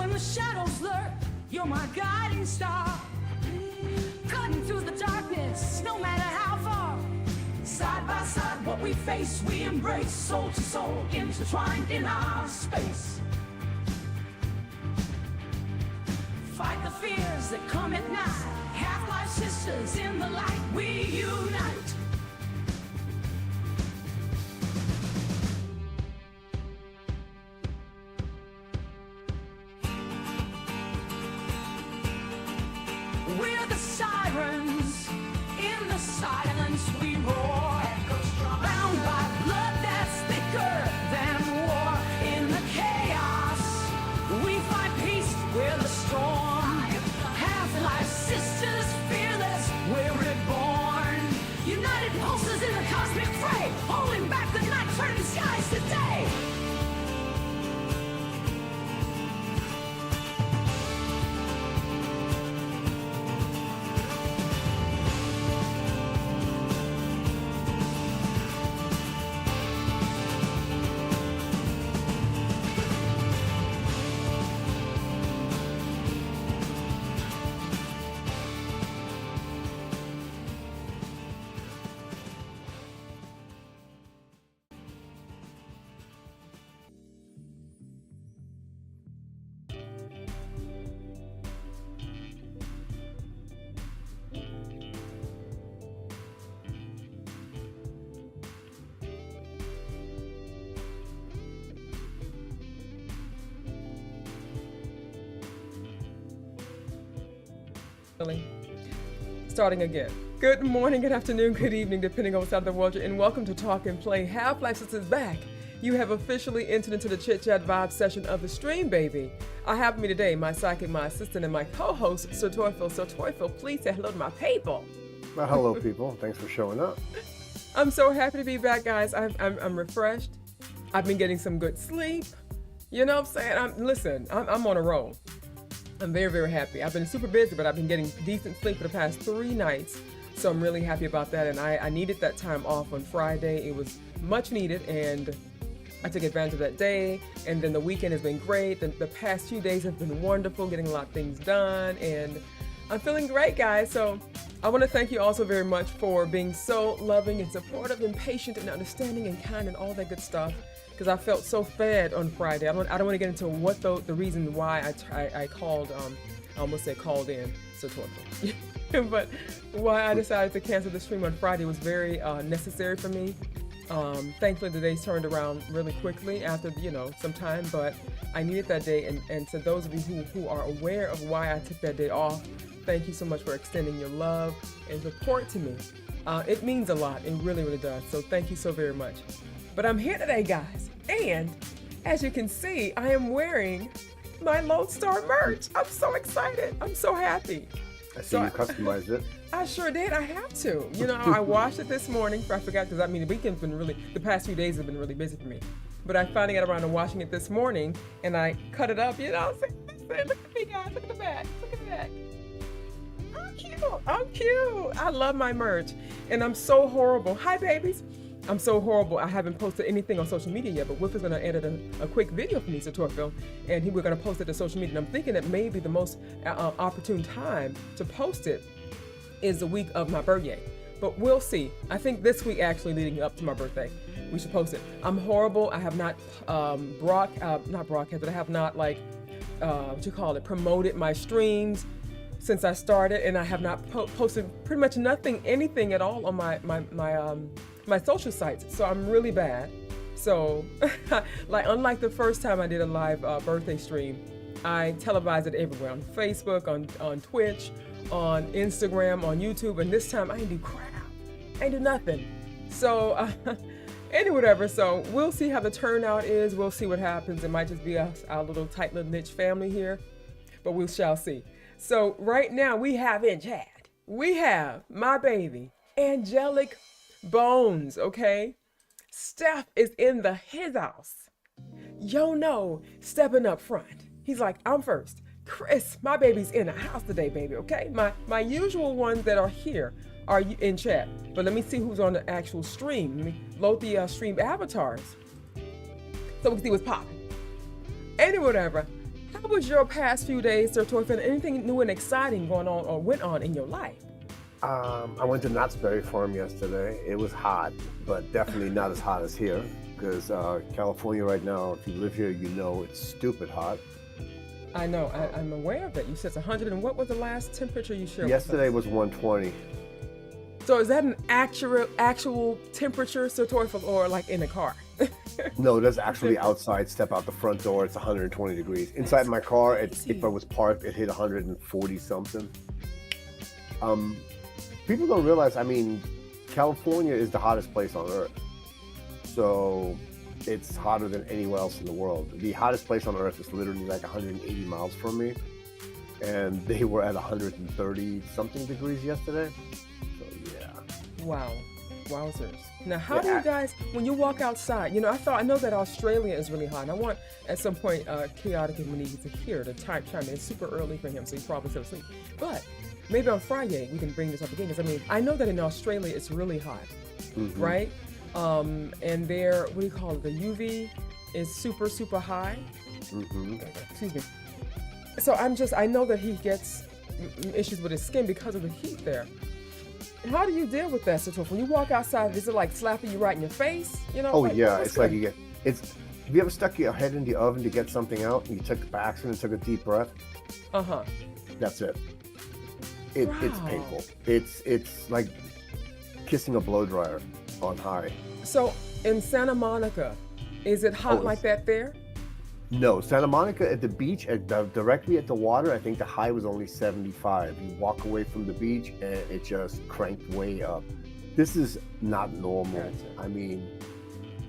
when the shadows lurk, you're my guiding star. Cutting through the darkness, no matter how far. Side by side, what we face, we embrace. Soul to soul, intertwined in our space. Fight the fears that come at night. Half-life sisters in the light, we unite. We're the sirens, in the silence we roar. Bound by blood that's thicker than war. In the chaos, we find peace, we're the storm. Half-life sisters, fearless, we're reborn. United pulses in the cosmic fray, holding back the night, turning skies to day. Starting again. Good morning, good afternoon, good evening, depending on what side of the world you're in. Welcome to Talk and Play. HalfLifeSistah is back. You have officially entered into the Chit-Chat Vibe Session of the stream, baby. I have me today, my psychic, my assistant, and my co-host, Sir Toyfil. So Toyfil, please say hello to my people. Well, hello, people. Thanks for showing up. I'm so happy to be back, guys. I'm refreshed. I've been getting some good sleep. You know what I'm saying? I'm on a roll. I'm very, very happy. I've been super busy, but I've been getting decent sleep for the past 3 nights. So I'm really happy about that. And I needed that time off on Friday. It was much needed, and I took advantage of that day. And then the weekend has been great. The past few days have been wonderful, getting a lot of things done. And I'm feeling great, guys. So I want to thank you also very much for being so loving and supportive and patient and understanding and kind and all that good stuff. Because I felt so fed on Friday. I don't want to get into what the reason why I called, I almost said called in, so Toyfil. But why I decided to cancel the stream on Friday was very necessary for me. Thankfully, the days turned around really quickly after, some time, but I needed that day. And to those of you who are aware of why I took that day off, thank you so much for extending your love and support to me. It means a lot. It really, really does. So thank you so very much. But I'm here today, guys, and as you can see, I am wearing my Lone Star merch. I'm so excited. I'm so happy. I see you customized it. I sure did. I have to. I washed it this morning. I forgot because, the weekend's been the past few days have been really busy for me. But I finally got around to washing it this morning, and I cut it up, saying, look at me, guys. Look at the back. Look at the back. I'm cute. I love my merch, and I'm so horrible. Hi, babies. I'm so horrible. I haven't posted anything on social media yet, but Whiff is going to edit a quick video for me, Sir Toyfil, and we're going to post it to social media. And I'm thinking that maybe the most opportune time to post it is the week of my birthday. But we'll see. I think this week, actually leading up to my birthday, we should post it. I'm horrible. I have not not broadcast, but I have not promoted my streams since I started, and I have not posted pretty much anything at all on my social sites. So I'm really bad. So unlike the first time I did a live birthday stream, I televised it everywhere, on Facebook, on Twitch, on Instagram, on YouTube, and this time I ain't do crap. I ain't do nothing. So whatever. So we'll see how the turnout is. We'll see what happens. It might just be our little tight little niche family here, but we shall see. So right now we have in chat, we have my baby, Angelic Bones, okay? Steph is in his house. Jono stepping up front. He's like, I'm first. Chris, my baby's in the house today, baby, okay? My usual ones that are here are in chat. But let me see who's on the actual stream. Let me load the stream avatars so we can see what's popping. Whatever. How was your past few days, Sir Torfin? Anything new and exciting going on or went on in your life? I went to Knott's Berry Farm yesterday. It was hot, but definitely not as hot as here. Because California right now, if you live here, you know it's stupid hot. I know. I'm aware of it. You said it's 100. And what was the last temperature you shared? Yesterday was 120. So is that an actual temperature, Sir Torfin, or like in a car? No, that's actually outside. Step out the front door, it's 120 degrees. Inside my car, if I was parked, it hit 140 something. People don't realize, I mean, California is the hottest place on earth. So it's hotter than anywhere else in the world. The hottest place on earth is literally like 180 miles from me. And they were at 130 something degrees yesterday. So yeah. Wow. Wowzers. Now, how do you guys, when you walk outside, you know, I know that Australia is really hot. And I want, at some point, Chaotic when he gets here to chime in. It's super early for him, so he's probably still asleep. But maybe on Friday, we can bring this up again. Because, I mean, I know that in Australia, it's really hot, right? And there, what do you call it? The UV is super, super high. Excuse me. So I know that he gets issues with his skin because of the heat there. How do you deal with that, Sir Torf? When you walk outside, is it like slapping you right in your face? You know? Oh like, yeah, it's like have you ever stuck your head in the oven to get something out and you took by accident took a deep breath? That's it. It's painful. It's like kissing a blow dryer on high. So in Santa Monica, is it hot like that there? No, Santa Monica at the beach, directly at the water, I think the high was only 75. You walk away from the beach and it just cranked way up. This is not normal. Gotcha. I mean,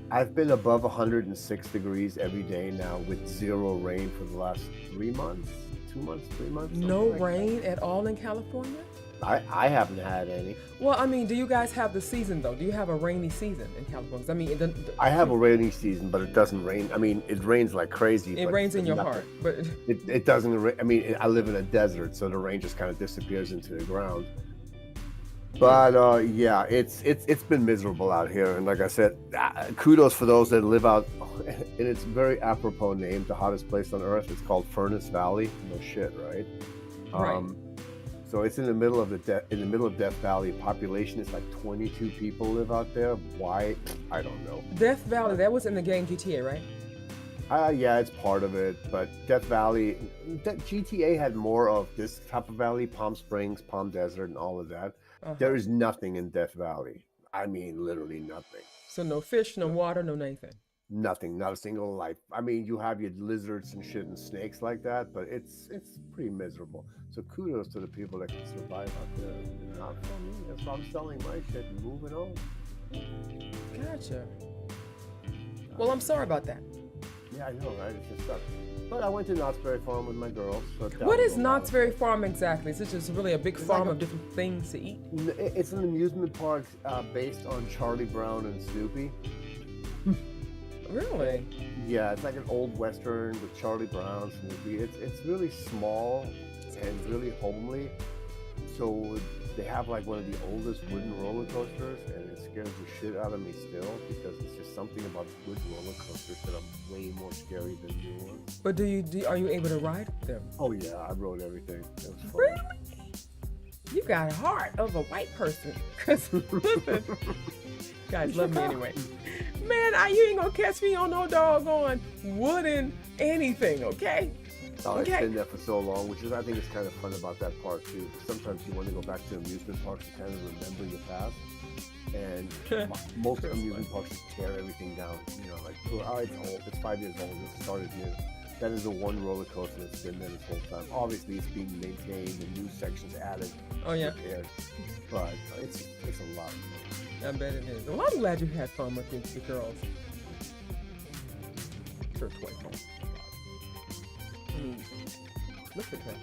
I've been above 106 degrees every day now with zero rain for the last 3 months, 2 months, 3 months. No rain at all in California? I haven't had any. Well, I mean, do you guys have the season though? Do you have a rainy season in California? I mean, I have a rainy season, but it doesn't rain. I mean, it rains like crazy. It rains in your heart, but it doesn't rain. I mean, I live in a desert, so the rain just kind of disappears into the ground. But yeah, it's been miserable out here, and like I said, kudos for those that live out. And it's very apropos name, the hottest place on earth. It's called Furnace Valley. No shit, right? Right. So it's in the middle of Death Valley. Population is like 22 people live out there. Why? I don't know. Death Valley, that was in the game GTA, right? Yeah, it's part of it. But Death Valley, GTA had more of this type of valley, Palm Springs, Palm Desert, and all of that. There is nothing in Death Valley. I mean, literally nothing. So no fish, no water, no nothing. Nothing, not a single life. I mean, you have your lizards and shit and snakes like that, but it's pretty miserable. So kudos to the people that can survive out there. Not for me. That's why I'm selling my shit and moving on. Gotcha. Well, I'm sorry about that. Yeah, I know, right? It just sucks. But I went to Knott's Berry Farm with my girls. So what is Knott's Berry Farm exactly? Is it just really a big farm of different things to eat? It's an amusement park based on Charlie Brown and Snoopy. Really? Yeah, it's like an old western with Charlie Brown, Snoopy. It's really small and really homely. So they have like one of the oldest wooden roller coasters, and it scares the shit out of me still because it's just something about wooden roller coasters that are way more scary than new ones. But are you able to ride them? Oh yeah, I rode everything. It was fun. Really? You got a heart of a white person. Cause listen, guys love me anyway. Man, you ain't gonna catch me on no doggone wooden anything, okay? Oh, it's been there for so long, which is I think is kind of fun about that park too. Sometimes you want to go back to amusement parks to kind of remember your past. And most amusement parks just tear everything down. You know, like it's old, it's 5 years old, it started new. That is the one roller coaster that's been there this whole time. Obviously, it's being maintained and new sections added. Oh yeah. Repaired. But it's a lot of fun. I bet it is. Well, I'm glad you had fun with the girls. Sure, 20. Look at that.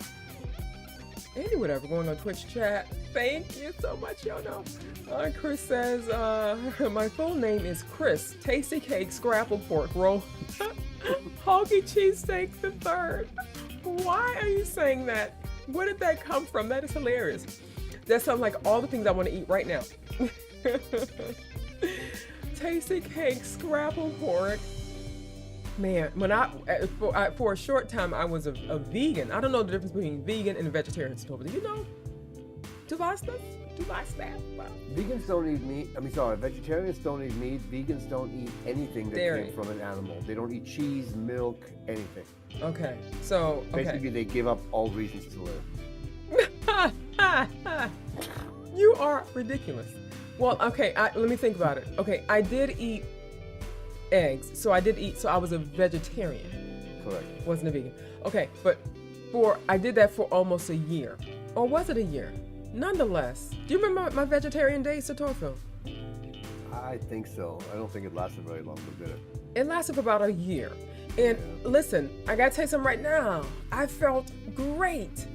Any whatever going on Twitch chat. Thank you so much, Jono. Chris says, my full name is Chris. Tasty Cake Scrapple Pork Roll. Hoggy Cheesesteak the Third. Why are you saying that? Where did that come from? That is hilarious. That sounds like all the things I want to eat right now. Tasty Cake Scrapple Pork. Man, when for a short time I was a vegan. I don't know the difference between vegan and a vegetarian. Do you know? Do I stand? Vegans don't eat meat. Vegetarians don't eat meat. Vegans don't eat anything that Dairy. came from an animal. They don't eat cheese, milk, anything. Okay, so Basically, they give up all reasons to live. You are ridiculous. Well, okay, let me think about it. Okay, I did eat eggs, so I was a vegetarian. Correct. Wasn't a vegan. Okay, but I did that for almost a year. Or was it a year? Nonetheless, do you remember my vegetarian days, Satorfil? I think so. I don't think it lasted very long, but did it? It lasted for about a year. And listen, I gotta tell you something right now. I felt great.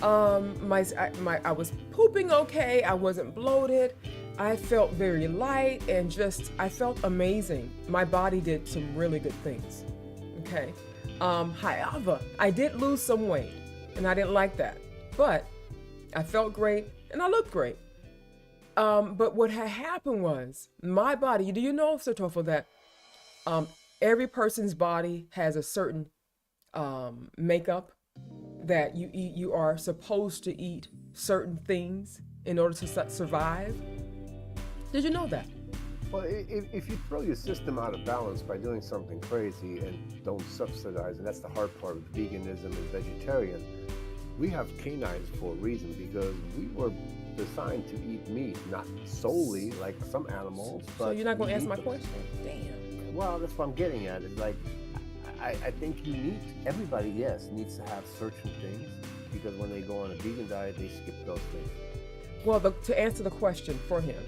I was pooping okay. I wasn't bloated. I felt very light and I felt amazing. My body did some really good things. Okay. However, I did lose some weight and I didn't like that. But I felt great and I looked great. But what had happened was my body, do you know, Satorfil, that every person's body has a certain makeup that you are supposed to eat certain things in order to survive? Did you know that? Well, if you throw your system out of balance by doing something crazy and don't subsidize, and that's the hard part with veganism and vegetarian, we have canines for a reason because we were designed to eat meat, not solely like some animals. But so you're not going to answer my question? Damn. Well, that's what I'm getting at. It's like, I think everybody, yes, needs to have certain things because when they go on a vegan diet, they skip those things. Well, to answer the question for him,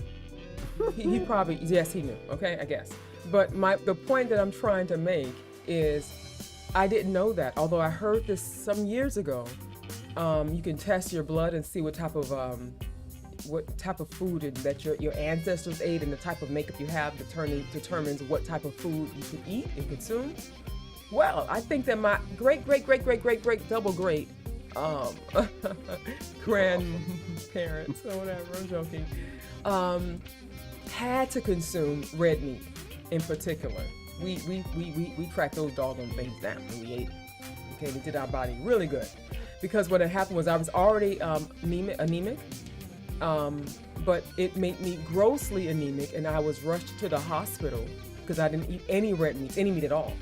he probably, yes, he knew, okay, I guess. But the point that I'm trying to make is I didn't know that, although I heard this some years ago. You can test your blood and see what type of food that your ancestors ate and the type of makeup you have determines what type of food you should eat and consume. Well, I think that my great double great grandparents or whatever, I'm joking, had to consume red meat in particular. We cracked those doggone things down and we ate it. Okay, we did our body really good. Because what had happened was I was already anemic, but it made me grossly anemic and I was rushed to the hospital because I didn't eat any red meat, any meat at all.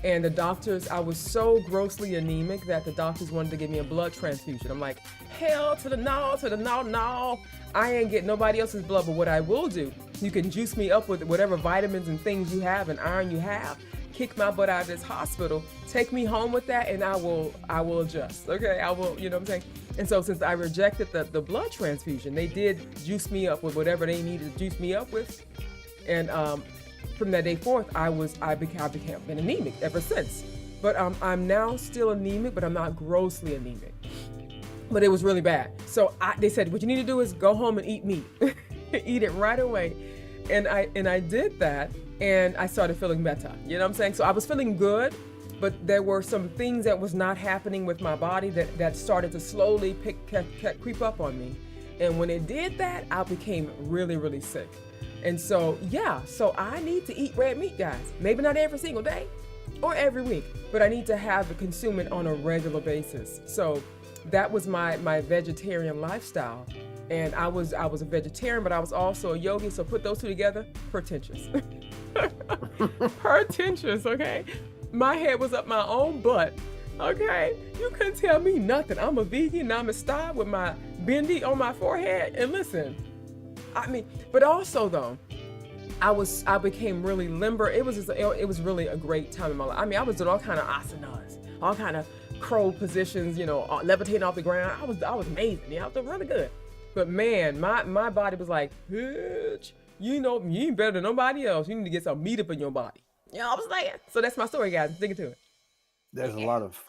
And I was so grossly anemic that the doctors wanted to give me a blood transfusion. I'm like, hell to the no. I ain't getting nobody else's blood, but what I will do, you can juice me up with whatever vitamins and things you have and iron you have, kick my butt out of this hospital, take me home with that, and I will adjust, okay? I will, you know what I'm saying? And so since I rejected the blood transfusion, they did juice me up with whatever they needed to juice me up with. And from that day forth, I became been anemic ever since. But I'm now still anemic, but I'm not grossly anemic. But it was really bad. So they said, what you need to do is go home and eat meat. Eat it right away. And I did that, and I started feeling better. You know what I'm saying? So I was feeling good, but there were some things that was not happening with my body that started to slowly creep up on me. And when it did that, I became really, really sick. And so, so I need to eat red meat, guys. Maybe not every single day or every week, but I need to consume it on a regular basis. So that was my vegetarian lifestyle. And I was a vegetarian, but I was also a yogi. So put those two together, pretentious. Pretentious, okay? My head was up my own butt, okay? You couldn't tell me nothing. I'm a vegan, namaste with my bindi on my forehead. And listen, but also though, I became really limber. It was really a great time in my life. I was doing all kind of asanas, all kind of crow positions, levitating off the ground. I was amazing. I was doing really good. But man, my body was like, bitch, you ain't better than nobody else. You need to get some meat up in your body. You know what I'm saying? So that's my story, guys. Dig into it. There's a lot of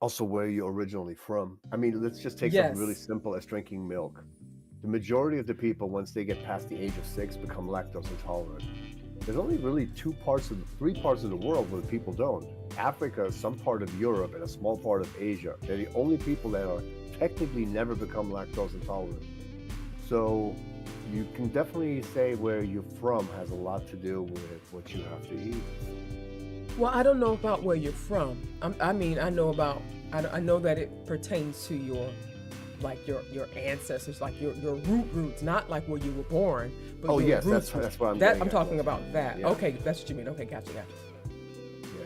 also where you're originally from. Let's just take something really simple as drinking milk. The majority of the people, once they get past the age of 6, become lactose intolerant. There's only really 3 parts of the world where people don't. Africa, some part of Europe, and a small part of Asia. They're the only people that are technically never become lactose intolerant. So you can definitely say where you're from has a lot to do with what you have to eat. Well, I don't know about where you're from. I mean, I know that it pertains to your ancestors, like your roots, not like where you were born. But Oh your yes, roots. that's what I'm. I'm getting at, talking yes. about that. Yeah. Okay, that's what you mean. Okay, gotcha. Yeah,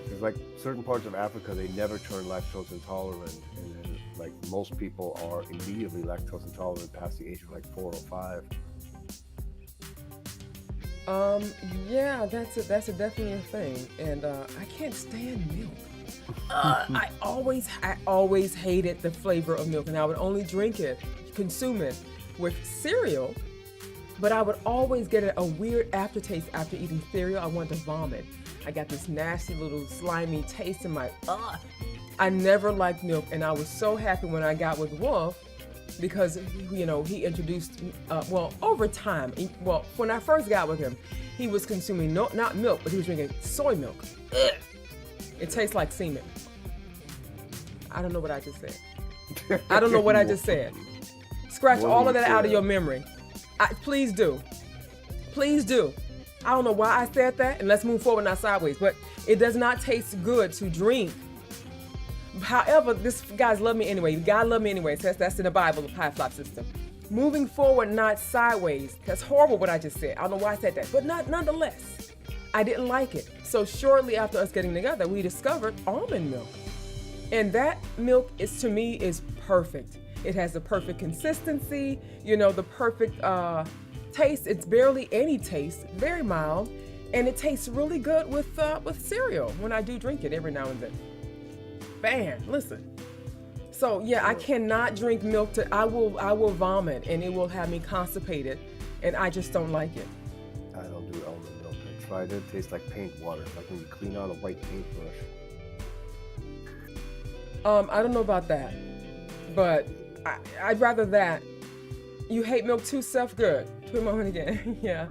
because like certain parts of Africa, they never turn lactose intolerant, and then like most people are immediately lactose intolerant past the age of like 4 or 5. Yeah, that's definitely a thing, and I can't stand milk. I always hated the flavor of milk, and I would only consume it with cereal. But I would always get a weird aftertaste after eating cereal. I wanted to vomit. I got this nasty little slimy taste in my I never liked milk, and I was so happy when I got with Wolf because he introduced over time. When I first got with him, he was consuming not milk, but he was drinking soy milk. Ugh. It tastes like semen. I don't know what I just said. I don't know what I just said. Scratch all of that out of your memory. Please do. Please do. I don't know why I said that, and let's move forward, not sideways, but it does not taste good to drink. However, this guys love me anyway. God love me anyway. That's in the Bible, the HalfLifeSistah. Moving forward, not sideways. That's horrible what I just said. I don't know why I said that, but nonetheless, I didn't like it. So shortly after us getting together, we discovered almond milk. And that milk to me is perfect. It has the perfect consistency, the perfect taste. It's barely any taste, very mild, and it tastes really good with cereal when I do drink it every now and then. Man, listen. So yeah, I cannot drink milk. I will vomit, and it will have me constipated, and I just don't like it. I don't do almond milk. I tried it. It tastes like paint water, like when you clean out a white paintbrush. I don't know about that, but I'd rather that. You hate milk too, Seth? Good. To a moment again. Yeah.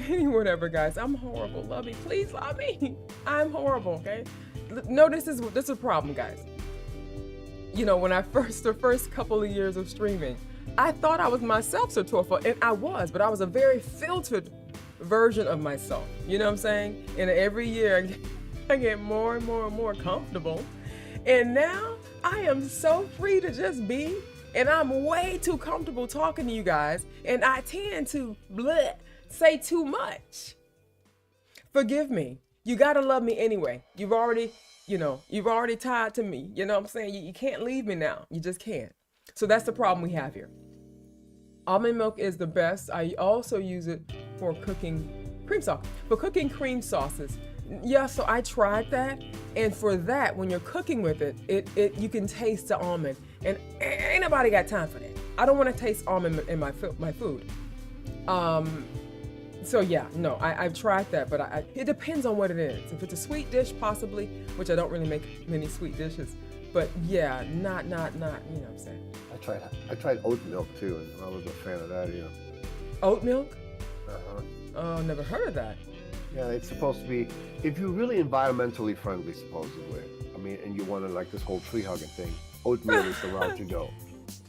Whatever, guys. I'm horrible. Love me. Please love me. I'm horrible, okay? No, this is a problem, guys. When the first couple of years of streaming, I thought I was myself, Satorfa, and I was, but I was a very filtered version of myself. You know what I'm saying? And every year I get more and more and more comfortable. And now I am so free to just be, and I'm way too comfortable talking to you guys, and I tend to say too much. Forgive me. You gotta love me anyway. You've already tied to me. You know what I'm saying? You can't leave me now. You just can't. So that's the problem we have here. Almond milk is the best. I also use it for cooking cream sauce. For cooking cream sauces. Yeah, so I tried that, and for that, when you're cooking with it you can taste the almond, and ain't nobody got time for that. I don't want to taste almond in my food. So yeah, no, I've tried that, but it depends on what it is. If it's a sweet dish, possibly, which I don't really make many sweet dishes, but yeah, not, you know what I'm saying? I tried oat milk too, and I was a fan of that, Oat milk? Uh-huh. Oh, never heard of that. Yeah, it's supposed to be, if you're really environmentally friendly, supposedly, and you want to like this whole tree hugging thing, oatmeal is the route to go.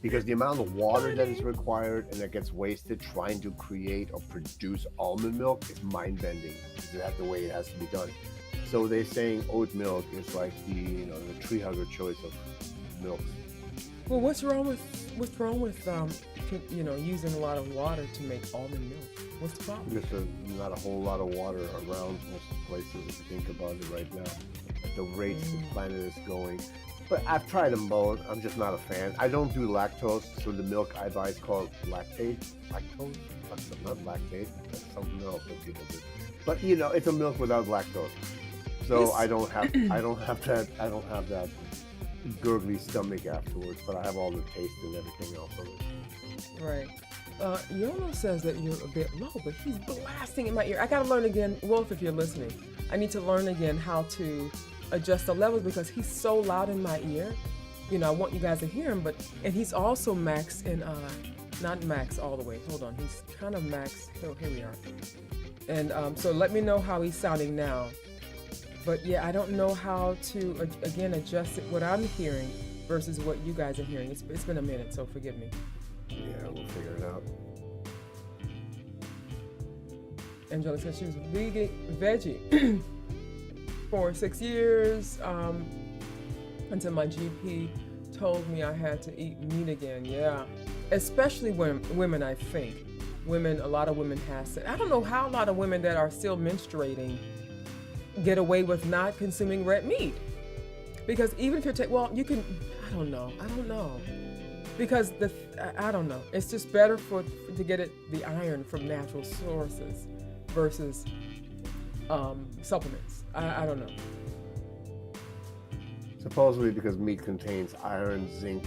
Because the amount of water that is required and that gets wasted trying to create or produce almond milk is mind-bending. That's the way it has to be done. So they're saying oat milk is like the tree hugger choice of milks. Well, what's wrong with using a lot of water to make almond milk? What's the problem? There's not a whole lot of water around most places if you think about it right now. At the rates the planet is going. But I've tried them both. I'm just not a fan. I don't do lactose, so the milk I buy is called lactate. Lactose? Not lactate. That's something else that people do. But it's a milk without lactose. So I don't have that gurgly stomach afterwards, but I have all the taste and everything else of it. Right. Jono says that you're a bit low, but he's blasting in my ear. I gotta learn again, Wolf, if you're listening. I need to learn again how to adjust the levels because he's so loud in my ear. I want you guys to hear him, and he's also max in, not max all the way. Hold on, he's kind of max. Oh, here we are. And so let me know how he's sounding now. But yeah, I don't know how to, again, adjust it, what I'm hearing versus what you guys are hearing. It's been a minute, so forgive me. Yeah, we'll figure it out. Angela said she was veggie. for 6 years until my GP told me I had to eat meat again. Yeah, especially when women, I think. Women, a lot of women has it. I don't know how a lot of women that are still menstruating get away with not consuming red meat. Because even if you're well, you can, I don't know. Because I don't know. It's just better to get the iron from natural sources versus supplements. I don't know. Supposedly because meat contains iron, zinc.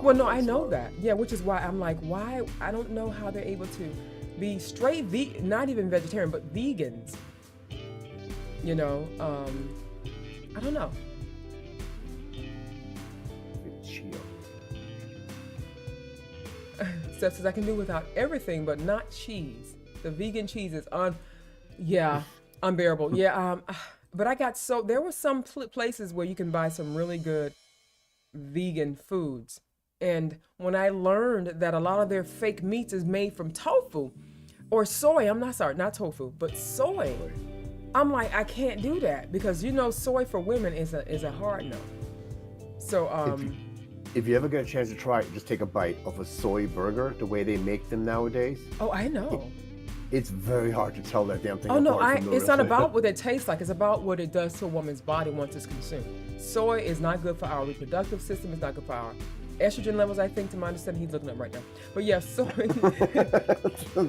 Well, no, I know that. Yeah, which is why I'm like, why? I don't know how they're able to be straight vegan, not even vegetarian, but vegans. You know, I don't know. Steph says I can do without everything, but not cheese. The vegan cheese is unbearable. Yeah, but there were some places where you can buy some really good vegan foods. And when I learned that a lot of their fake meats is made from tofu or soy, not tofu, but soy. I'm like, I can't do that because soy for women is a hard no. So if you ever get a chance to try it, just take a bite of a soy burger, the way they make them nowadays. Oh, I know. It's very hard to tell that damn thing apart. Oh, no, it's not about what it tastes like. It's about what it does to a woman's body once it's consumed. Soy is not good for our reproductive system. It's not good for our estrogen levels, I think, to my understanding. He's looking up right now. But yeah, soy.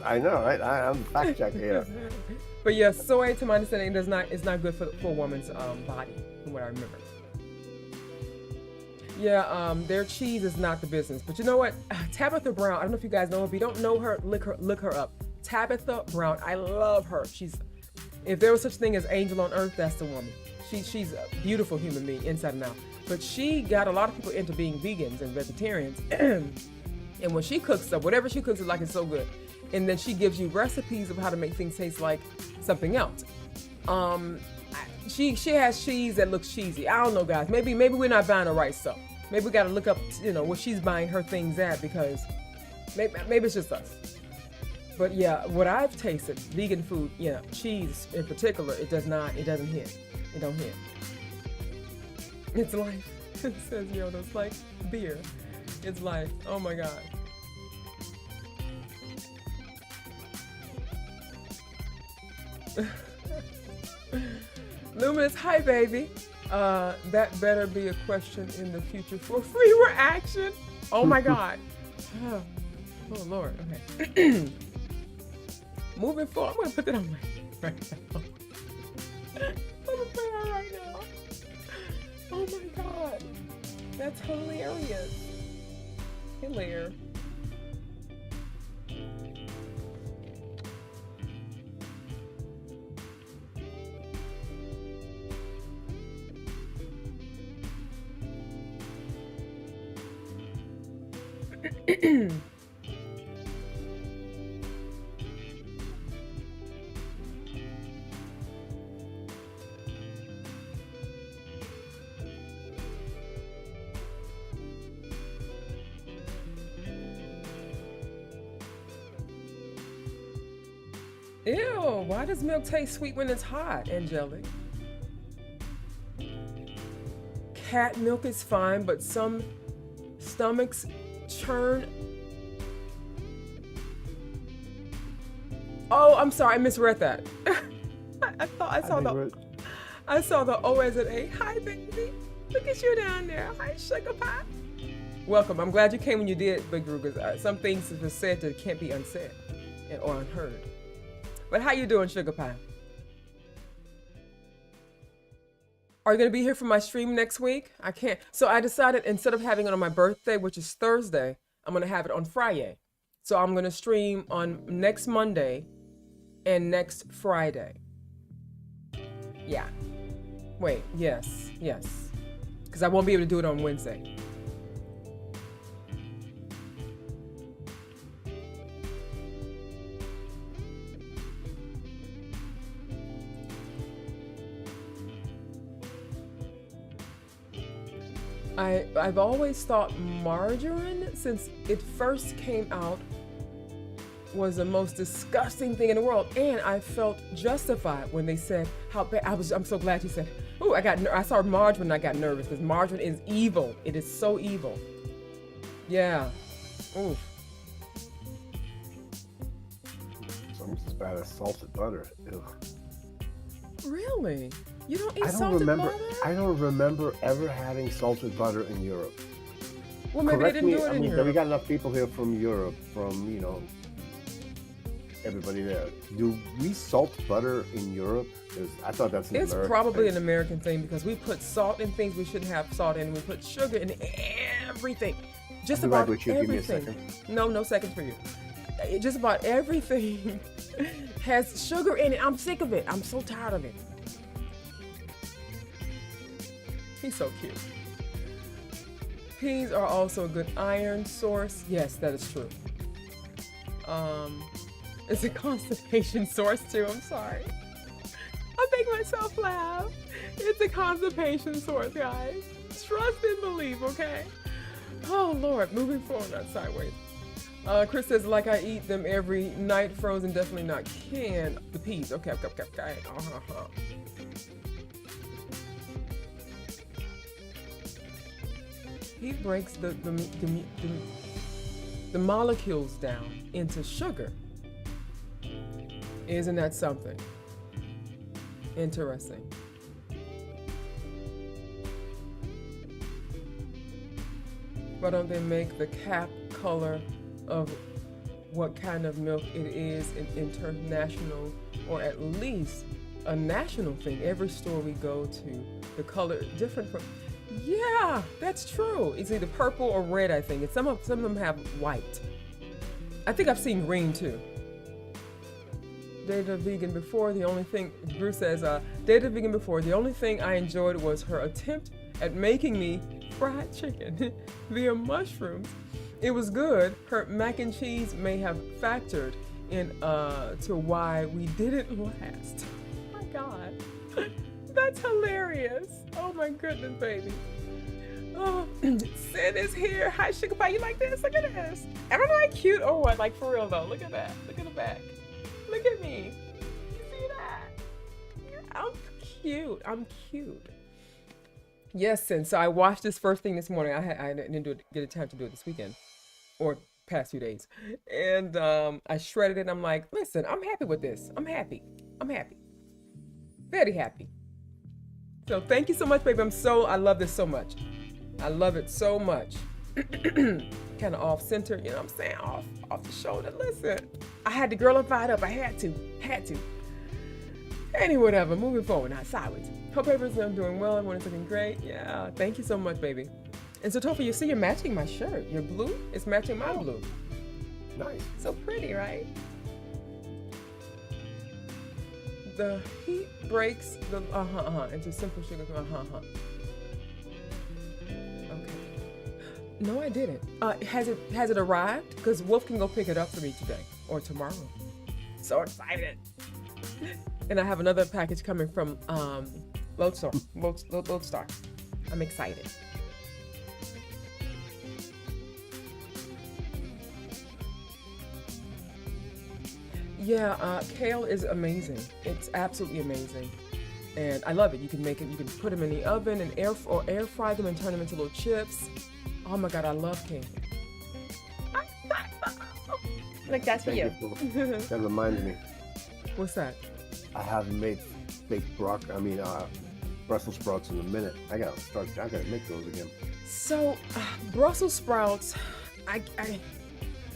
I know, right? I'm fact checking here. But yeah, soy, to my understanding, is not good for a woman's body, from what I remember. Yeah, their cheese is not the business. But you know what? Tabitha Brown, I don't know if you guys know her. If you don't know her, look her up. Tabitha Brown, I love her. If there was such thing as angel on earth, that's the woman. She's a beautiful human being, inside and out. But she got a lot of people into being vegans and vegetarians. And when she cooks stuff, whatever she cooks is like it's so good. And then she gives you recipes of how to make things taste like something else. She has cheese that looks cheesy. I don't know, guys. Maybe we're not buying the right stuff. Maybe we got to look up, where she's buying her things at, because maybe it's just us. But yeah, what I've tasted, vegan food, cheese in particular, it doesn't hit. It don't hit. It's like, it says, it's like beer. It's like, oh my God. Luminous, hi baby. That better be a question in the future for free reaction. Oh my God. Oh Lord. Okay. Moving forward, I'm gonna put that on right now. I'm gonna put it on right now. Oh my God. That's hilarious. Hilarious. Ew, why does milk taste sweet when it's hot, Angelic? Cat milk is fine, but some stomachs churn. Oh, I'm sorry, I misread that. I saw the O as an A. Hi, baby. Look at you down there. Hi, sugar pie. Welcome. I'm glad you came when you did, Big Drew, because some things that were said that can't be unsaid or unheard. But how you doing, sugar pie? Are you going to be here for my stream next week? I can't. So I decided instead of having it on my birthday, which is Thursday, I'm going to have it on Friday. So I'm going to stream on next Monday and next Friday. Yeah. Wait, yes. Because I won't be able to do it on Wednesday. I've always thought margarine, since it first came out was the most disgusting thing in the world. And I felt justified when they said how bad. I'm so glad you said, "Ooh, I saw margarine and I got nervous because margarine is evil. It is so evil." Yeah. Oof. It's almost as bad as salted butter. Ew. Really? You don't eat I don't salted remember. butter? I don't remember ever having salted butter in Europe. Well, maybe they didn't do it in We Europe. got enough people here from Europe, from everybody there. Do we salt butter in Europe? 'Cause I thought that's an It's American probably thing. an American thing because we put salt in things we shouldn't have salt in. We put sugar in everything. Just I'll be right about with you. Give me a everything. second. No seconds for you. Just about everything has sugar in it. I'm sick of it. I'm so tired of it. He's so cute. Peas are also a good iron source. Yes, that is true. It's a constipation source too. I'm sorry. I make myself laugh. It's a constipation source, guys. Trust and believe, okay? Oh Lord, moving forward, not sideways. Chris says, like I eat them every night, frozen, definitely not canned. The peas, okay. He breaks the molecules down into sugar. Isn't that something? Interesting. Why don't they make the cap color of what kind of milk it is an international or at least a national thing? Every store we go to, the color different from. Yeah, that's true. It's either purple or red, I think. And some of them have white. I think I've seen green too. Dated a vegan before. The only thing, Bruce says, dated a vegan before. The only thing I enjoyed was her attempt at making me fried chicken via mushrooms. It was good. Her mac and cheese may have factored in to why we didn't last. Oh my God. That's hilarious. Oh my goodness, baby. Oh, Sin is here. Hi, Sugar Pie. You like this? Look at this. Am I cute or what? Like, for real, though. Look at that. Look at the back. Look at me. You see that? I'm cute. I'm cute. Yes, Sin. So I watched this first thing this morning. I didn't get a time to do it this weekend or past few days. And I shredded it. I'm like, listen, I'm happy with this. I'm happy. Very happy. So thank you so much, baby. I love this so much. I love it so much. Kind of off center, you know what I'm saying? Off the shoulder. Listen, I had the girlified up. I had to. Anyway, whatever. Moving forward, not sideways. Hope everyone's doing well. Everyone is looking great. Yeah, thank you so much, baby. And so, Topher, you see, you're matching my shirt. Your blue is matching my blue. Nice. So pretty, right? The heat breaks the into simple sugar. Okay. No, I didn't. Has it arrived? Because Wolf can go pick it up for me today or tomorrow. So excited! And I have another package coming from Lodestar. Lodestar. I'm excited. Yeah, kale is amazing. It's absolutely amazing, and I love it. You can make it. You can put them in the oven and air fry them and turn them into little chips. Oh my God, I love kale. Like that's for you. That reminded me. What's that? I haven't made baked Brussels sprouts in a minute. I gotta make those again. So, Brussels sprouts,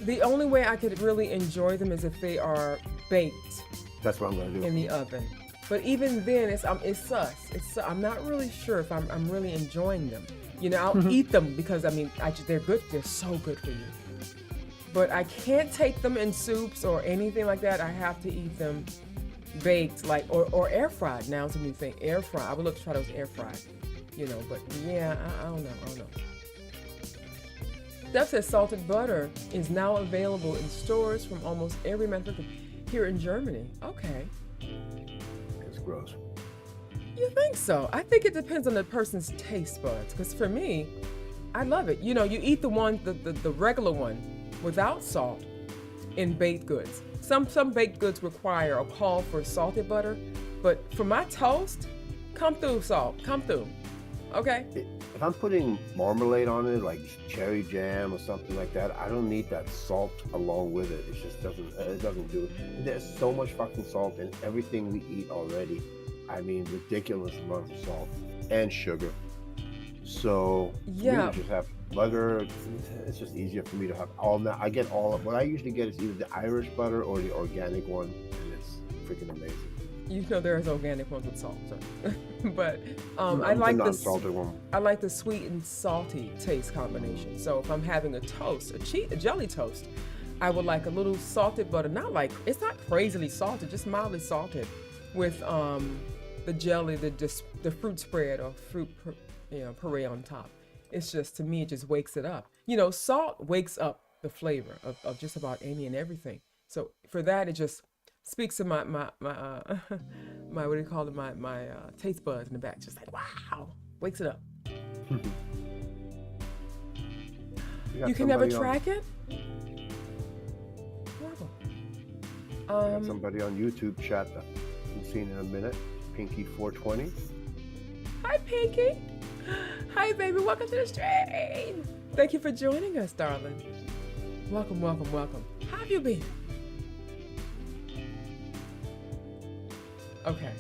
the only way I could really enjoy them is if they are baked. That's what I'm gonna do. In the oven. But even then, it's sus. I'm not really sure if I'm really enjoying them. You know, I'll eat them because they're good. They're so good for you. But I can't take them in soups or anything like that. I have to eat them baked, like or air fried. Now it's a new thing, air fried. I would love to try those air fried. You know, but yeah, I don't know. Steph says salted butter is now available in stores from almost every manufacturer here in Germany. Okay. It's gross. You think so? I think it depends on the person's taste buds. Because for me, I love it. You know, you eat the regular one without salt, in baked goods. Some baked goods require a call for salted butter, but for my toast, come through salt, come through. Okay? If I'm putting marmalade on it, like cherry jam or something like that, I don't need that salt along with it. It just doesn't do it. There's so much fucking salt in everything we eat already. I mean, ridiculous amount of salt and sugar. So Yeah. we just have butter. It's just easier for me to have all that. I get all of what I usually get is either the Irish butter or the organic one, and it's freaking amazing. You know there's organic ones with salt, so. But I The like non-salted one. I like the sweet and salty taste combination. So if I'm having a toast, a jelly toast, I would like a little salted butter. It's not crazily salted, just mildly salted, with the jelly, the fruit spread or fruit puree on top. It's just, to me, it just wakes it up. Salt wakes up the flavor of just about any and everything. So for that, it just speaks to my what do you call it, my taste buds in the back, just like, wow, wakes it up. You can never track it? Wow. Got somebody on YouTube chat that I haven't seen in a minute. Pinky420. Hi, Pinky. Hi, baby. Welcome to the stream. Thank you for joining us, darling. Welcome, welcome, welcome. How have you been? Okay.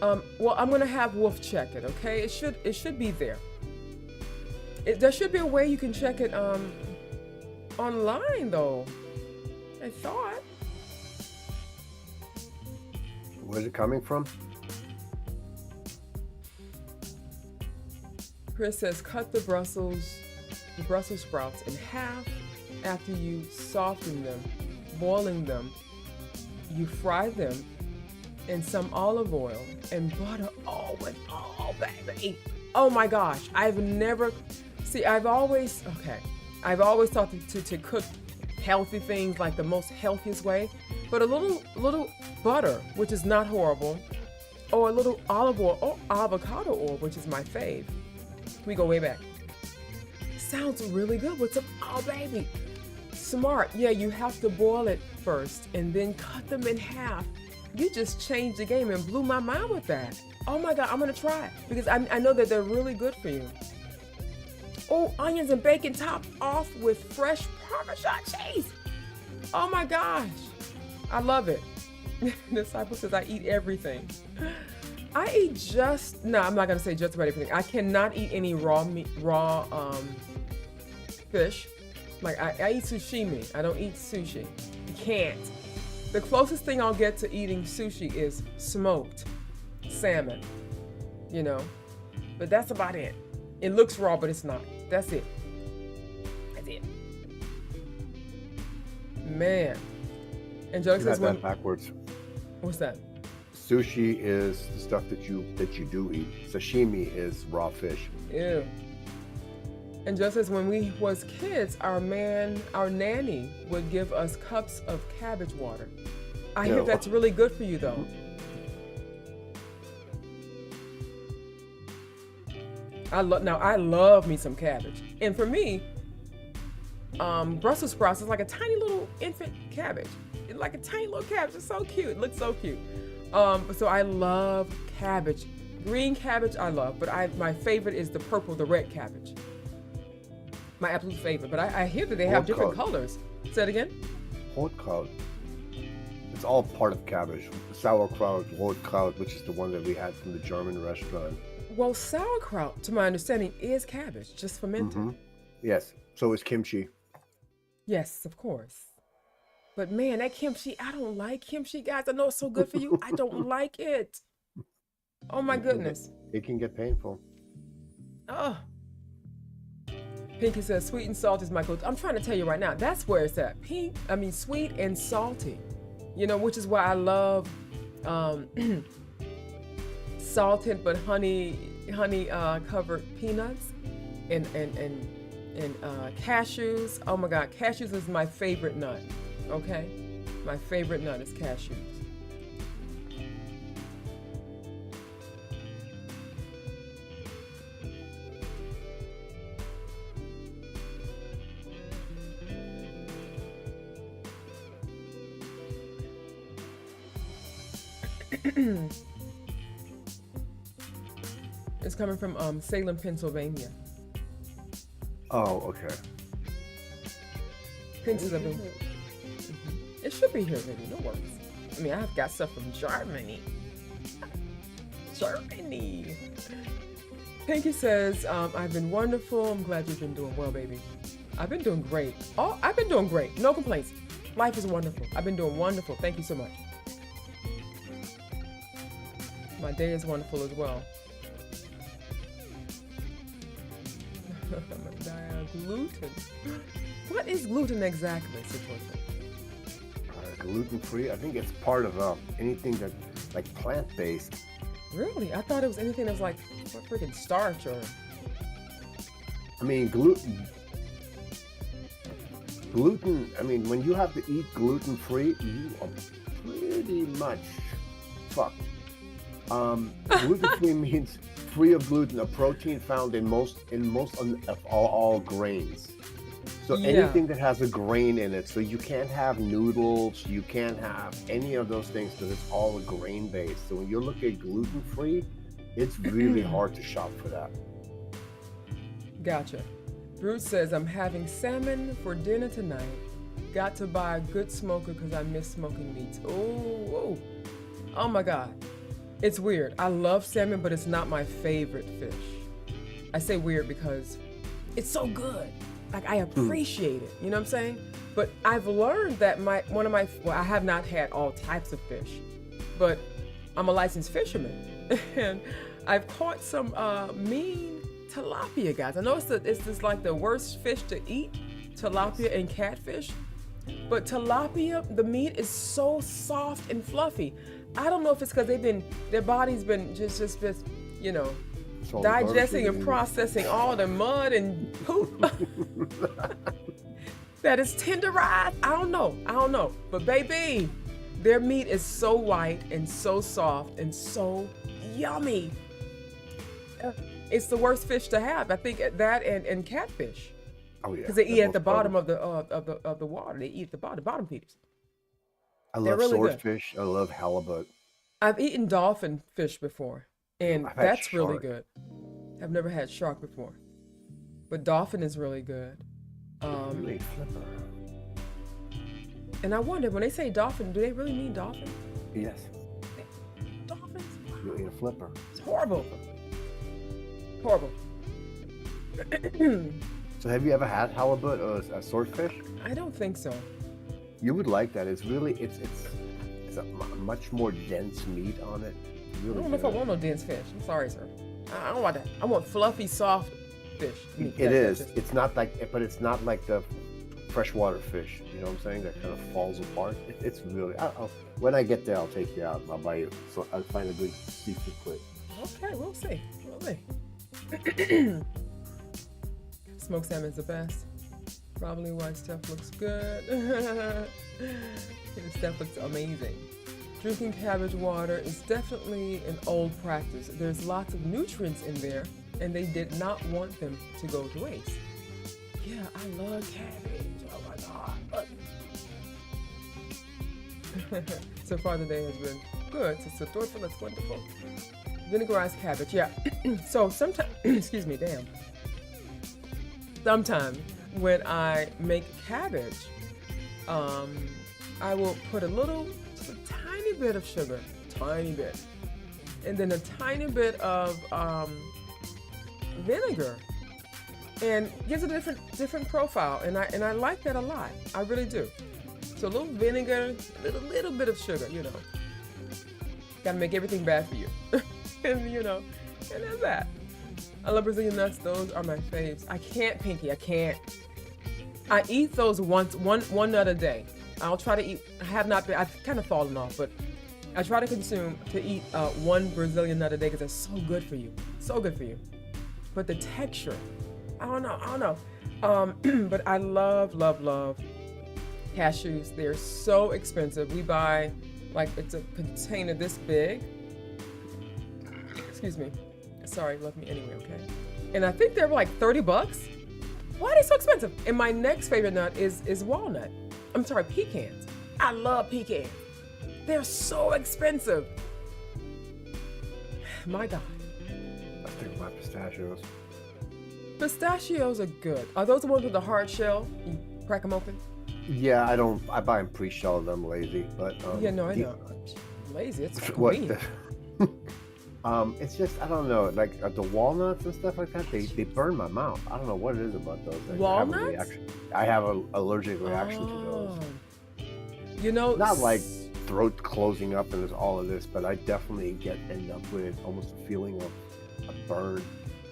Well, I'm gonna have Wolf check it. Okay. It should be there. There should be a way you can check it online though. I thought. Where's it coming from? Chris says cut the Brussels sprouts in half. After you soften them, boiling them, you fry them in some olive oil and butter. Oh, baby. Oh my gosh. I've always thought to cook healthy things like the most healthiest way, but a little butter, which is not horrible, or a little olive oil or avocado oil, which is my fave. We go way back. Sounds really good with some, oh baby. Smart. Yeah, you have to boil it first and then cut them in half. You just changed the game and blew my mind with that. Oh my God, I'm gonna try it because I know that they're really good for you. Oh, onions and bacon topped off with fresh Parmesan cheese. Oh my gosh, I love it. Disciple says I eat everything. I eat I'm not gonna say just about everything. I cannot eat any raw fish. Like I eat sashimi. I don't eat sushi. You can't. The closest thing I'll get to eating sushi is smoked salmon, but that's about it. It looks raw, but it's not. That's it. That's it. Man. Angelica says that backwards. What's that? Sushi is the stuff that you do eat. Sashimi is raw fish. Ew. And just as when we was kids, our nanny would give us cups of cabbage water. I hear that's really good for you though. I love me some cabbage. And for me, Brussels sprouts is like a tiny little infant cabbage. It's like a tiny little cabbage. It's so cute. It looks so cute. So I love cabbage. Green cabbage I love, but my favorite is the red cabbage. My absolute favorite, but I hear that they have different colors. Say it again. Rotkraut. It's all part of cabbage. Sauerkraut, Rotkraut, which is the one that we had from the German restaurant. Well, sauerkraut, to my understanding, is cabbage, just fermented. Mm-hmm. Yes. So is kimchi. Yes, of course. But man, that kimchi, I don't like kimchi, guys. I know it's so good for you. I don't like it. Oh my goodness. It can get painful. Oh. Pinky says sweet and salty is my go-to. I'm trying to tell you right now, that's where it's at. Sweet and salty. Which is why I love salted but honey covered peanuts and cashews. Oh my God, cashews is my favorite nut. Okay, my favorite nut is cashews. It's coming from Salem, Pennsylvania. Oh, okay. Pennsylvania. It should be here, baby. No worries. I mean, I've got stuff from Germany. Germany. Pinky says, I've been wonderful. I'm glad you've been doing well, baby. I've been doing great. Oh, I've been doing great. No complaints. Life is wonderful. I've been doing wonderful. Thank you so much. My day is wonderful as well. Gluten. What is gluten exactly, Gluten-free. I think it's part of anything that like plant-based. Really? I thought it was anything that's like freaking starch or. I mean, gluten. I mean, when you have to eat gluten-free, you are pretty much fucked. Gluten-free means free of gluten, a protein found in most of all grains. So anything that has a grain in it, so you can't have noodles, you can't have any of those things because it's all grain-based. So when you look at gluten-free, it's really hard to shop for that. Gotcha. Bruce says, I'm having salmon for dinner tonight. Got to buy a good smoker because I miss smoking meats. Oh my God. It's weird. I love salmon, but it's not my favorite fish. I say weird because it's so good. Like, I appreciate it. You know what I'm saying? But I've learned that I have not had all types of fish, but I'm a licensed fisherman. And I've caught some mean tilapia, guys. I know it's just like the worst fish to eat, tilapia and catfish. But tilapia, the meat is so soft and fluffy. I don't know if it's because their body's been just you know, digesting and processing all the mud and poop that is tenderized. I don't know. But baby, their meat is so white and so soft and so yummy. It's the worst fish to have. I think that and catfish. Oh yeah. Because they eat at the bottom of the water. They eat the bottom feeders. I love really swordfish. I love halibut. I've eaten dolphin fish before, and that's really good. I've never had shark before, but dolphin is really good. And I wonder, when they say dolphin, do they really mean dolphin? Yes. Dolphins? You'll eat a flipper. It's horrible. Horrible. So have you ever had halibut or a swordfish? I don't think so. You would like that. It's really, it's a much more dense meat on it. Really I don't know if I want no dense fish. I'm sorry, sir. I don't want that. I want fluffy, soft fish. It is. It's not like, but it's not like the freshwater fish. You know what I'm saying? That kind of falls apart. It's really. When I get there, I'll take you out. I'll buy you. So I'll find a good seafood place. Okay, we'll see. Smoked salmon's the best. Probably why Steph looks good. Steph looks amazing. Drinking cabbage water is definitely an old practice. There's lots of nutrients in there, and they did not want them to go to waste. Yeah, I love cabbage. Oh my God. So far the day has been good. It's adorable. It's wonderful. Vinegarized cabbage. Yeah. So sometimes, excuse me, damn. Sometimes when I make cabbage, I will put just a tiny bit of sugar, tiny bit, and then a tiny bit of vinegar, and gives it a different profile, and I like that a lot. I really do. So a little vinegar, a little bit of sugar, you know. Gotta make everything bad for you, and you know, and that's that. I love Brazilian nuts. Those are my faves. I can't, Pinky. I can't. I eat those one nut a day. I'll try to eat. I've kind of fallen off, but I try to eat one Brazilian nut a day because it's so good for you. So good for you. But the texture, I don't know. But I love cashews. They're so expensive. We buy, like, it's a container this big. Excuse me. Sorry, love me anyway, okay? And I think they're like $30. Why are they so expensive? And my next favorite nut is walnut. I'm sorry, pecans. I love pecans. They're so expensive. My God. I think my pistachios. Pistachios are good. Are those the ones with the hard shell? You crack them open? Yeah, I buy them pre-shelled. I'm lazy, but Yeah, no, I know. Lazy. It's what? convenient. It's just I don't know, like the walnuts and stuff like that. They burn my mouth. I don't know what it is about those. Like, Walnuts? I have an allergic reaction to those. You know, Not like throat closing up and there's all of this, but I definitely end up with almost a feeling of a burn,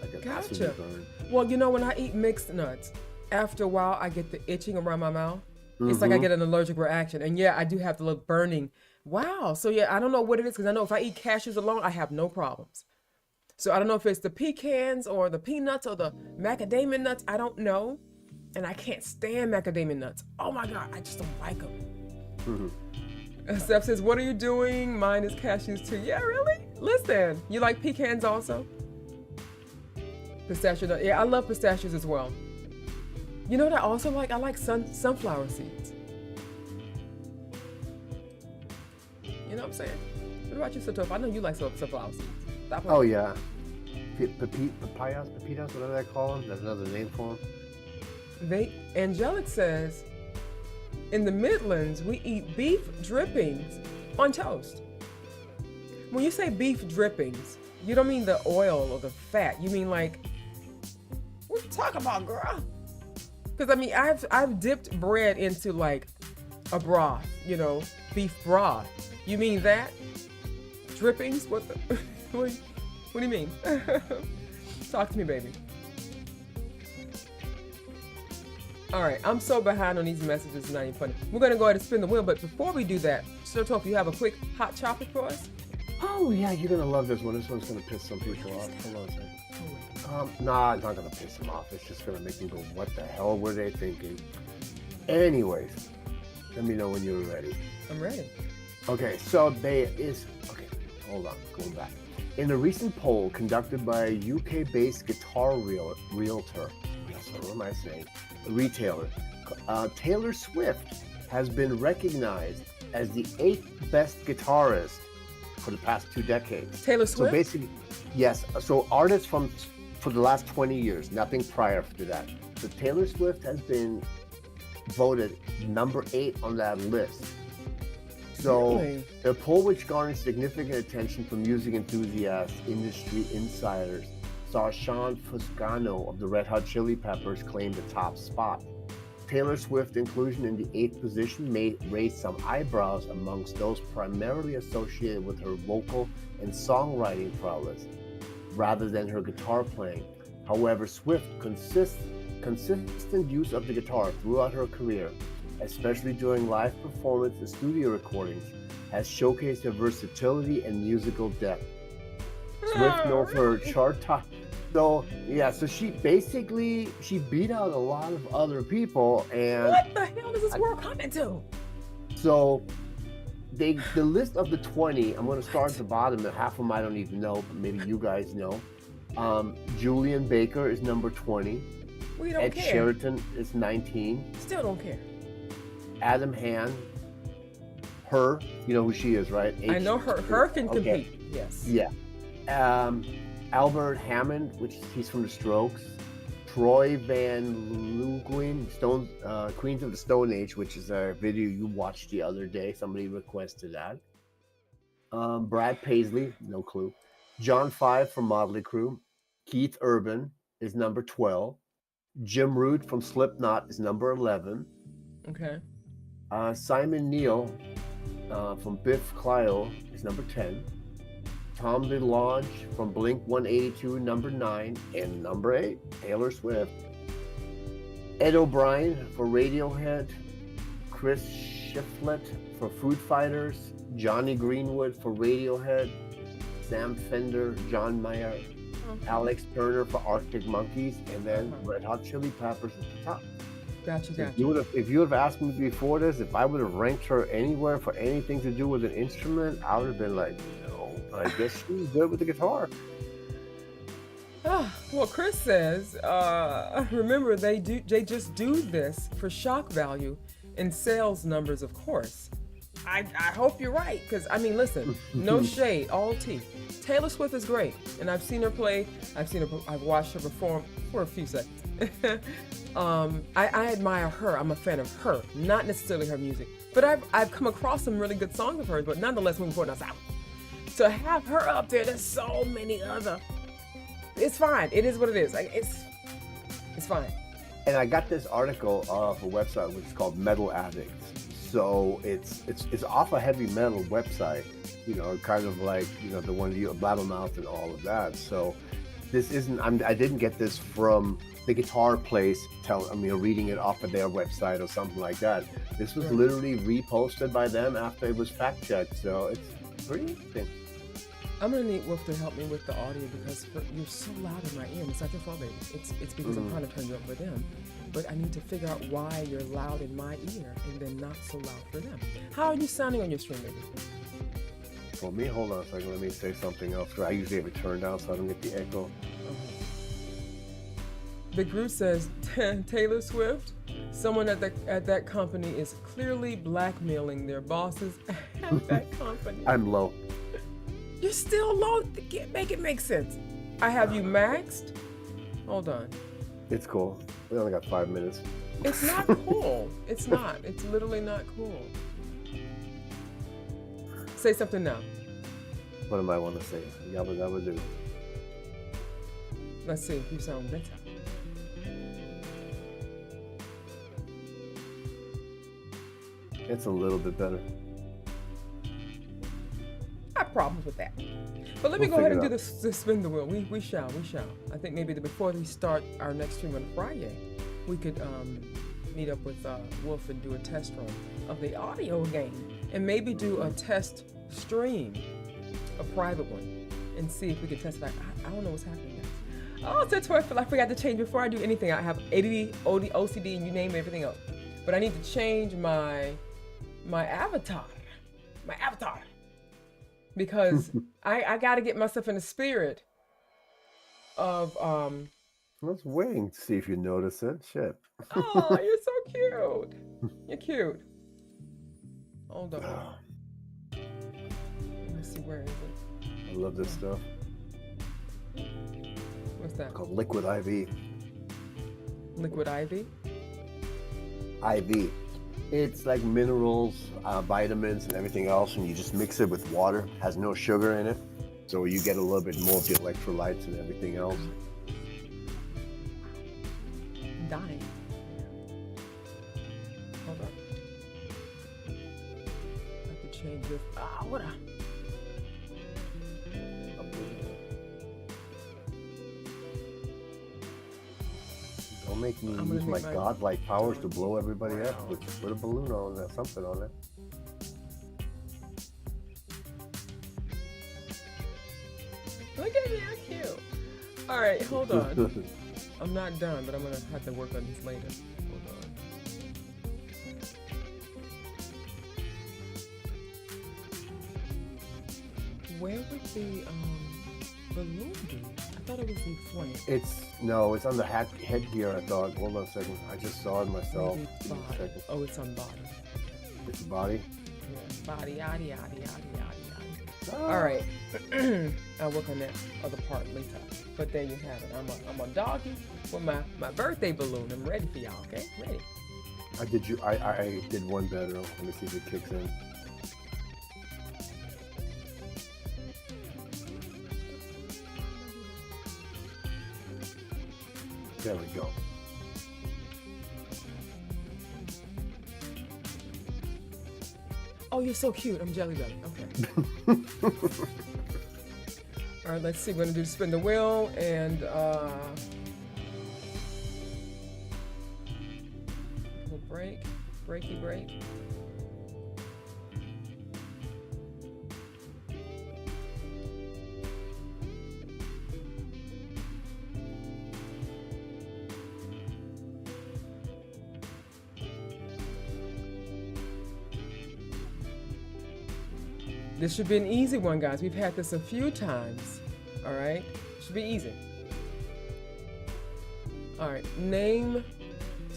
like an acid burn. Well, you know, when I eat mixed nuts, after a while I get the itching around my mouth. It's like I get an allergic reaction. And yeah, I do have the little burning. Wow. So yeah, I don't know what it is because I know if I eat cashews alone, I have no problems. So I don't know if it's the pecans or the peanuts or the macadamia nuts. I don't know. And I can't stand macadamia nuts. Oh my God, I just don't like them. Steph says, what are you doing? Mine is cashews too. Yeah, really? Listen, you like pecans also? Pistachio nut. Yeah, I love pistachios as well. You know what I also like? I like sunflower seeds. You know what I'm saying? What about you, Satofa? I know you like sunflower seeds. Oh yeah, pepitas, whatever they call them. That's another name for them. Angelic says, in the Midlands, we eat beef drippings on toast. When you say beef drippings, you don't mean the oil or the fat. You mean like, what you talking about, girl? Because I mean, I've dipped bread into like a broth, you know, beef broth. You mean that? Drippings? What the? what do you mean? Talk to me, baby. All right, I'm so behind on these messages, it's not even funny. We're gonna go ahead and spin the wheel, but before we do that, Satofa, you have a quick hot topic for us? Oh yeah, you're gonna love this one. This one's gonna piss some people off. Hold on a second. Nah, it's not gonna piss them off. It's just gonna make them go, what the hell were they thinking? Anyways, let me know when you're ready. I'm ready. Okay, hold on, going back. In a recent poll conducted by a UK-based guitar retailer, Taylor Swift has been recognized as the 8th best guitarist for the past 2 decades. Taylor Swift? So basically, yes. So artists for the last 20 years, nothing prior to that. So Taylor Swift has been voted number 8 on that list. So Really? the poll, which garnered significant attention from music enthusiasts, industry insiders, saw Sean Fuscano of the Red Hot Chili Peppers claim the top spot. Taylor Swift's inclusion in the 8th position may raise some eyebrows amongst those primarily associated with her vocal and songwriting prowess, rather than her guitar playing. However, Swift's consistent use of the guitar throughout her career, especially during live performance and studio recordings, has showcased her versatility and musical depth. Swift known for her chart top. So she beat out a lot of other people, and What the hell does this world come into? so the list of the 20, I'm going to start at the bottom, and half of them I don't even know, but maybe you guys know. Julian Baker is number 20. We don't Ed care. Sheraton is 19. Still don't care. Adam Han, her, you know who she is, right? I know her. Her can Okay. compete. Yes. Yeah. Albert Hammond, he's from the Strokes. Troy Van Leeuwen, Queens of the Stone Age, which is a video you watched the other day. Somebody requested that. Brad Paisley, no clue. John 5 from Motley Crue. Keith Urban is number 12. Jim Root from Slipknot is number 11. Okay. Simon Neil from Biff Clyro is number 10. Tom DeLonge from Blink 182, number 9. And number 8, Taylor Swift. Ed O'Brien for Radiohead. Chris Shiflett for Foo Fighters. Johnny Greenwood for Radiohead. Sam Fender, John Mayer. Alex Turner for Arctic Monkeys. And then Red Hot Chili Peppers at the top. Gotcha. If you would have asked me before this, if I would have ranked her anywhere for anything to do with an instrument, I would have been like, no, I guess she's good with the guitar. Well, Chris says, remember they just do this for shock value and sales numbers, of course. I hope you're right, because I mean, listen, no shade, all tea. Taylor Swift is great, and I've seen her play. I've watched her perform for a few seconds. I admire her. I'm a fan of her, not necessarily her music, but I've come across some really good songs of hers. But nonetheless, moving forward, I was out. To have her up there, there's so many other. It's fine. It is what it is. Like, it's fine. And I got this article off a website which is called Metal Addicts. So it's off a heavy metal website, you know, kind of like, you know, the one you Blabbermouth and all of that. So this isn't, I didn't get this from the guitar place, reading it off of their website or something like that. This was literally reposted by them after it was fact checked. So it's pretty interesting. I'm gonna need Wolf to help me with the audio because you're so loud in my ear. It's not your fault, baby. It's because I'm trying to turn you up for them. But I need to figure out why you're loud in my ear and then not so loud for them. How are you sounding on your stream, baby? For me, hold on a second. Let me say something else. I usually have it turned down so I don't get the echo. The group says Taylor Swift, someone at that company is clearly blackmailing their bosses at that company. I'm low. You're still low. Make it make sense. I have you maxed. Hold on. It's cool. We only got 5 minutes. It's not cool. It's not. It's literally not cool. Say something now. What am I want to say? Yabba dabba do. Let's see if you sound better. It's a little bit better. I have problems with that. But let me go ahead and do the spin the wheel. We shall. I think maybe before we start our next stream on Friday, we could meet up with Wolf and do a test run of the audio game, and maybe do a test stream, a private one, and see if we can test it out. I don't know what's happening now. Oh, it's I forgot to change before I do anything. I have ADD, OCD, and you name everything else. But I need to change my avatar. Because I got to get myself in the spirit of I was waiting to see if you notice it. Shit. Oh, you're so cute. You're cute. Hold on. Let's see, where is it? I love this stuff. What's that? It's called Liquid IV. Liquid Ivy? IV. It's like minerals, vitamins, and everything else, and you just mix it with water. It has no sugar in it, so you get a little bit more of the electrolytes and everything else. Dying. Hold on. I have to change this. What a... Don't make me use my godlike powers to blow everybody up. Put a balloon on there, something on it. Look at me, I'm cute. All right, hold on. I'm not done, but I'm gonna have to work on this later. Hold on. Where would the balloon be? I thought it was the front. It's on the headgear, I thought. Hold on a second. I just saw it myself. Oh, it's on body. It's the body? Yeah, body, yada. All right. I'll work on that other part later. But there you have it. I'm a doggy with my birthday balloon. I'm ready for y'all, okay? Ready. I did one better. Let me see if it kicks in. There we go. Oh, you're so cute. I'm Jelly Belly. Okay. All right, let's see. We're going to do spin the wheel and little breaky break. This should be an easy one, guys. We've had this a few times. All right, should be easy. All right, name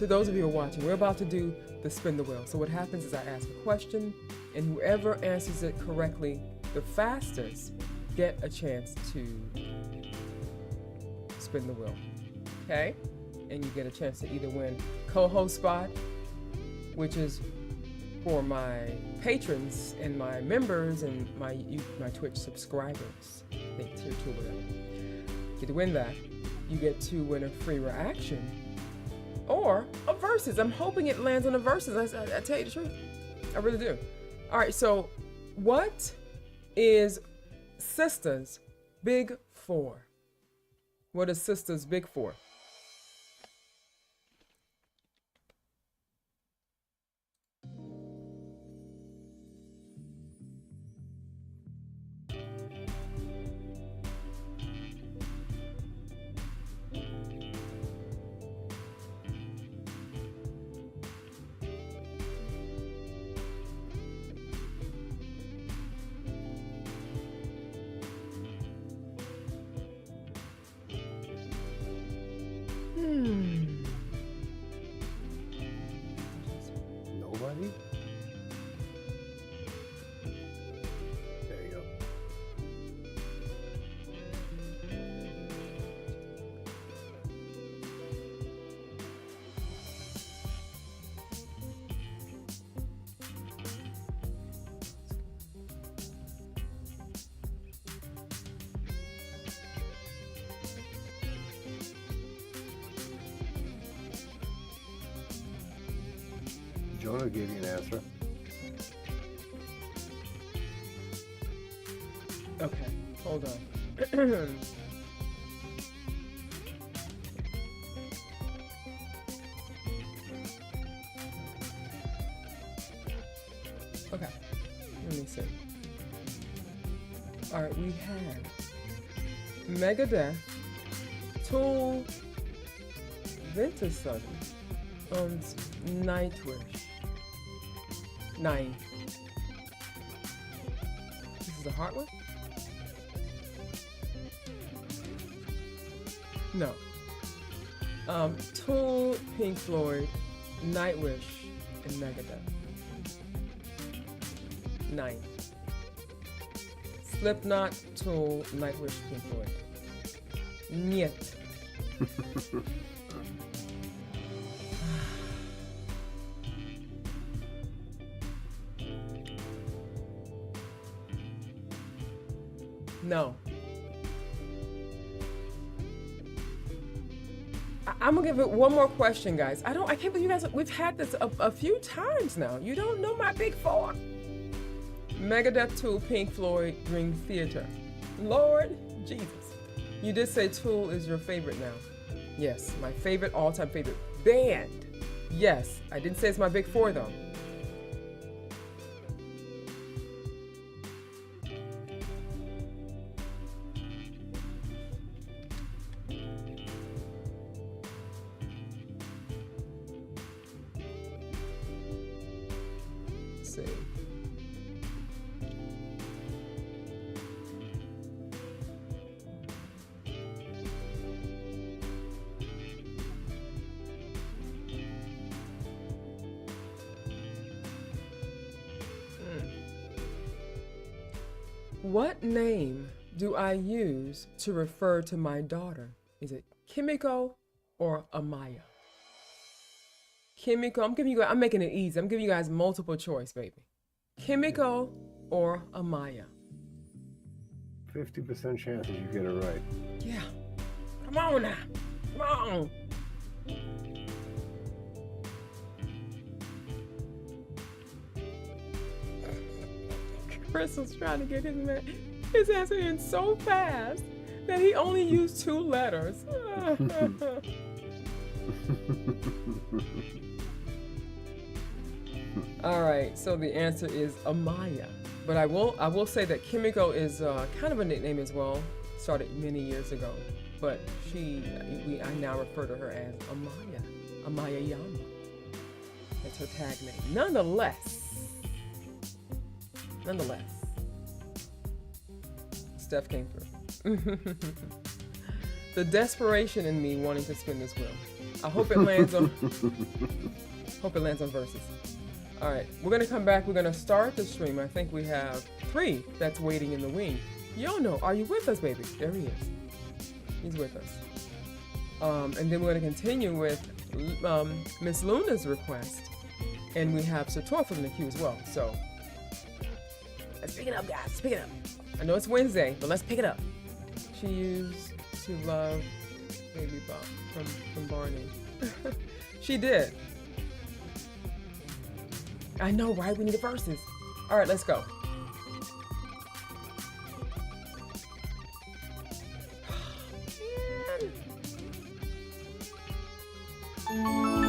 to those of you who are watching, we're about to do the spin the wheel. So what happens is I ask a question, and whoever answers it correctly the fastest get a chance to spin the wheel. Okay? And you get a chance to either win co-host spot, which is for my patrons and my members and my Twitch subscribers. I think tier 2 or whatever. You get to win that. You get to win a free reaction or a versus. I'm hoping it lands on a versus. I tell you the truth. I really do. All right, so what is Sistah's Big Four? What is Sistah's Big Four? Nobody? There you go. Jono gave you an answer. Okay, hold on. Okay, let me see. All right, we have Megadeth, Tool, Winter Sun, and Nightwish. 9. This is a hard one? No. Tool, Pink Floyd, Nightwish, and Megadeth. 9. Slipknot, Tool, Nightwish, Pink Floyd. Niet. No. I'm gonna give it one more question, guys. I can't believe you guys, we've had this a few times now. You don't know my Big Four. Megadeth, Tool, Pink Floyd, Dream Theater. Lord Jesus. You did say Tool is your favorite now. Yes, my favorite, all-time favorite band. Yes, I didn't say it's my Big Four though. What name do I use to refer to my daughter? Is it Kimiko or Amaya? Kimiko, I'm making it easy. I'm giving you guys multiple choice, baby. Kimiko or Amaya? 50% chance that you get it right. Yeah. Come on now. Come on. Chris was trying to get his answer in so fast that he only used 2 letters. All right, so the answer is Amaya. But I will say that Kimiko is kind of a nickname as well. Started many years ago, but I now refer to her as Amaya. Amaya Yama. That's her tag name. Nonetheless, Steph came through. the desperation in me wanting to spin this wheel. I hope it lands on verses. All right, we're gonna come back. We're gonna start the stream. I think we have 3 that's waiting in the wing. Jono, are you with us, baby? There he is. He's with us. And then we're gonna continue with Miss Luna's request, and we have Sator in the queue as well. So let's pick it up, guys. Let's pick it up. I know it's Wednesday, but let's pick it up. She used to love Baby Bop from Barney. She did. I know, right? We need the verses. All right, let's go.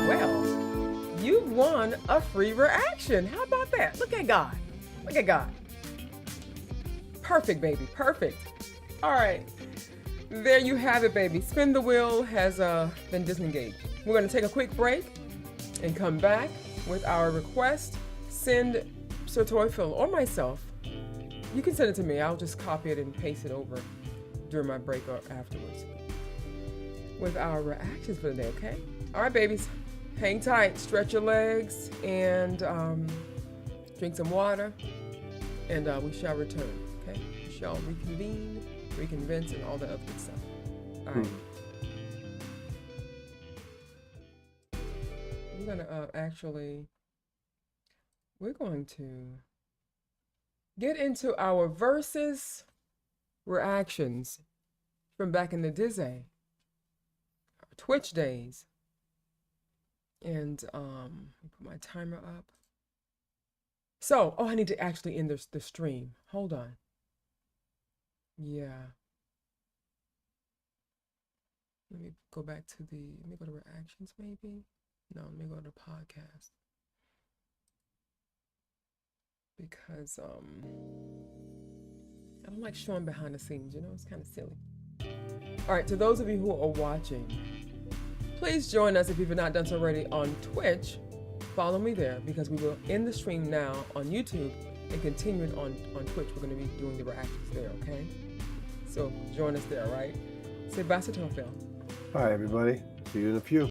Well, you've won a free reaction. How about that? Look at God. Look at God. Perfect, baby. Perfect. All right. There you have it, baby. Spin the wheel has been disengaged. We're going to take a quick break and come back with our request. Send Sir Toyful or myself. You can send it to me. I'll just copy it and paste it over during my break or afterwards with our reactions for the day, okay? All right, babies. Hang tight. Stretch your legs and drink some water. And we shall return, okay? We shall reconvene, reconvince, and all that other good stuff. All right. I'm gonna we're going to get into our versus reactions from back in the Dizzy, our Twitch days. And let me put my timer up. So, I need to actually end the stream. Hold on. Yeah. Let me go back to let me go to reactions maybe. No, let me go to podcast. Because I don't like showing behind the scenes, you know, it's kind of silly. All right, to those of you who are watching, please join us if you've not done so already on Twitch. Follow me there because we will end the stream now on YouTube and continue it on Twitch. We're going to be doing the reactions there, okay? So join us there, all right? Say bye to Phil. Bye, everybody. See you in a few.